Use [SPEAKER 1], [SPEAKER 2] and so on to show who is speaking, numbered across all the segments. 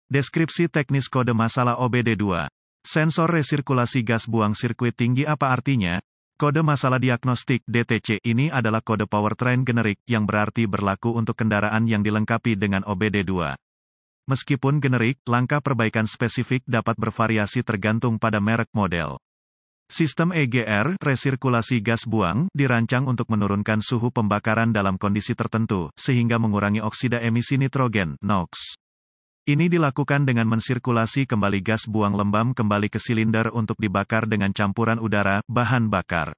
[SPEAKER 1] Deskripsi teknis kode masalah OBD2. Sensor resirkulasi gas buang sirkuit tinggi apa artinya? Kode masalah diagnostik DTC ini adalah kode powertrain generik yang berarti berlaku untuk kendaraan yang dilengkapi dengan OBD2. Meskipun generik, langkah perbaikan spesifik dapat bervariasi tergantung pada merek model. Sistem EGR, resirkulasi gas buang, dirancang untuk menurunkan suhu pembakaran dalam kondisi tertentu, sehingga mengurangi oksida emisi nitrogen, NOx. Ini dilakukan dengan mensirkulasi kembali gas buang lembab kembali ke silinder untuk dibakar dengan campuran udara, bahan bakar.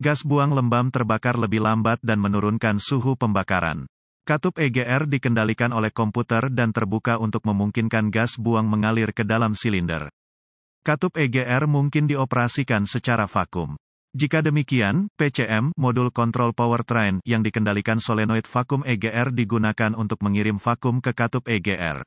[SPEAKER 1] Gas buang lembab terbakar lebih lambat dan menurunkan suhu pembakaran. Katup EGR dikendalikan oleh komputer dan terbuka untuk memungkinkan gas buang mengalir ke dalam silinder. Katup EGR mungkin dioperasikan secara vakum. Jika demikian, PCM, modul kontrol powertrain, yang dikendalikan solenoid vakum EGR digunakan untuk mengirim vakum ke katup EGR.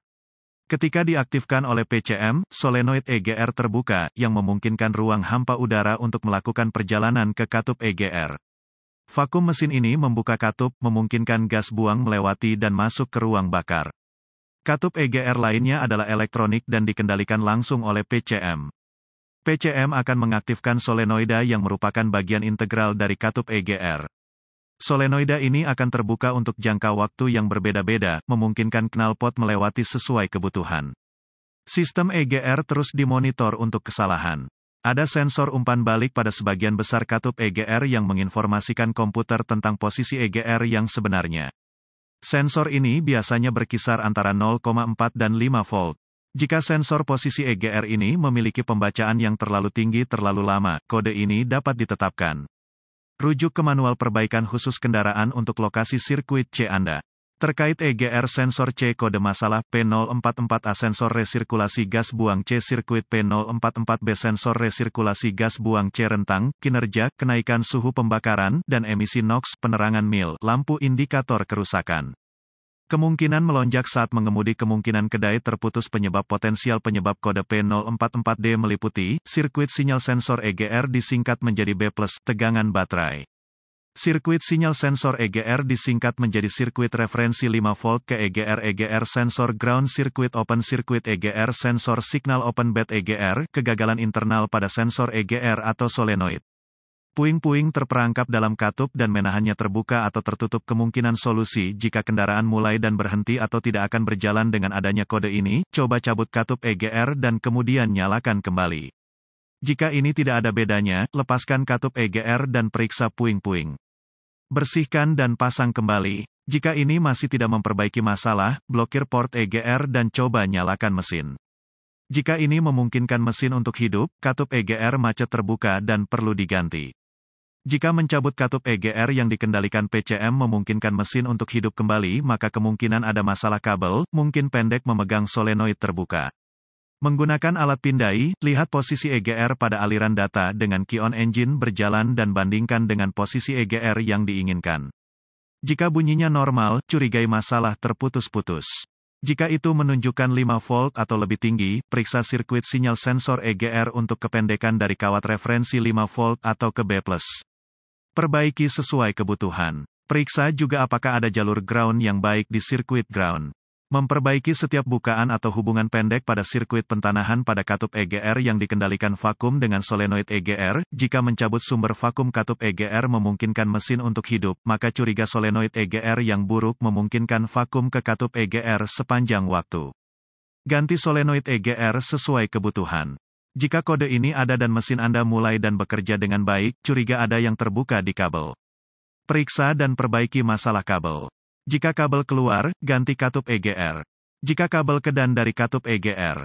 [SPEAKER 1] Ketika diaktifkan oleh PCM, solenoid EGR terbuka, yang memungkinkan ruang hampa udara untuk melakukan perjalanan ke katup EGR. Vakum mesin ini membuka katup, memungkinkan gas buang melewati dan masuk ke ruang bakar. Katup EGR lainnya adalah elektronik dan dikendalikan langsung oleh PCM. PCM akan mengaktifkan solenoida yang merupakan bagian integral dari katup EGR. Solenoida ini akan terbuka untuk jangka waktu yang berbeda-beda, memungkinkan knalpot melewati sesuai kebutuhan. Sistem EGR terus dimonitor untuk kesalahan. Ada sensor umpan balik pada sebagian besar katup EGR yang menginformasikan komputer tentang posisi EGR yang sebenarnya. Sensor ini biasanya berkisar antara 0,4 dan 5 volt. Jika sensor posisi EGR ini memiliki pembacaan yang terlalu tinggi terlalu lama, kode ini dapat ditetapkan. Rujuk ke manual perbaikan khusus kendaraan untuk lokasi sirkuit C Anda. Terkait EGR sensor C kode masalah P044A sensor resirkulasi gas buang C sirkuit P044B sensor resirkulasi gas buang C rentang, kinerja, kenaikan suhu pembakaran, dan emisi NOx, penerangan mil, lampu indikator kerusakan. Kemungkinan melonjak saat mengemudi kemungkinan kedai terputus penyebab potensial penyebab kode P044D meliputi, sirkuit sinyal sensor EGR disingkat menjadi B+, tegangan baterai. Sirkuit sinyal sensor EGR disingkat menjadi sirkuit referensi 5 volt ke EGR sensor ground sirkuit open sirkuit EGR sensor signal open bed EGR, kegagalan internal pada sensor EGR atau solenoid. Puing-puing terperangkap dalam katup dan menahannya terbuka atau tertutup kemungkinan solusi jika kendaraan mulai dan berhenti atau tidak akan berjalan dengan adanya kode ini, coba cabut katup EGR dan kemudian nyalakan kembali. Jika ini tidak ada bedanya, lepaskan katup EGR dan periksa puing-puing. Bersihkan dan pasang kembali. Jika ini masih tidak memperbaiki masalah, blokir port EGR dan coba nyalakan mesin. Jika ini memungkinkan mesin untuk hidup, katup EGR macet terbuka dan perlu diganti. Jika mencabut katup EGR yang dikendalikan PCM memungkinkan mesin untuk hidup kembali, maka kemungkinan ada masalah kabel, mungkin pendek memegang solenoid terbuka. Menggunakan alat pindai, lihat posisi EGR pada aliran data dengan key-on engine berjalan dan bandingkan dengan posisi EGR yang diinginkan. Jika bunyinya normal, curigai masalah terputus-putus. Jika itu menunjukkan 5 volt atau lebih tinggi, periksa sirkuit sinyal sensor EGR untuk kependekan dari kawat referensi 5 volt atau ke B+. Perbaiki sesuai kebutuhan. Periksa juga apakah ada jalur ground yang baik di sirkuit ground. Memperbaiki setiap bukaan atau hubungan pendek pada sirkuit pentanahan pada katup EGR yang dikendalikan vakum dengan solenoid EGR. Jika mencabut sumber vakum katup EGR memungkinkan mesin untuk hidup, maka curiga solenoid EGR yang buruk memungkinkan vakum ke katup EGR sepanjang waktu. Ganti solenoid EGR sesuai kebutuhan. Jika kode ini ada dan mesin Anda mulai dan bekerja dengan baik, curiga ada yang terbuka di kabel. Periksa dan perbaiki masalah kabel. Jika kabel keluar, ganti katup EGR. Jika kabel kedan dari katup EGR,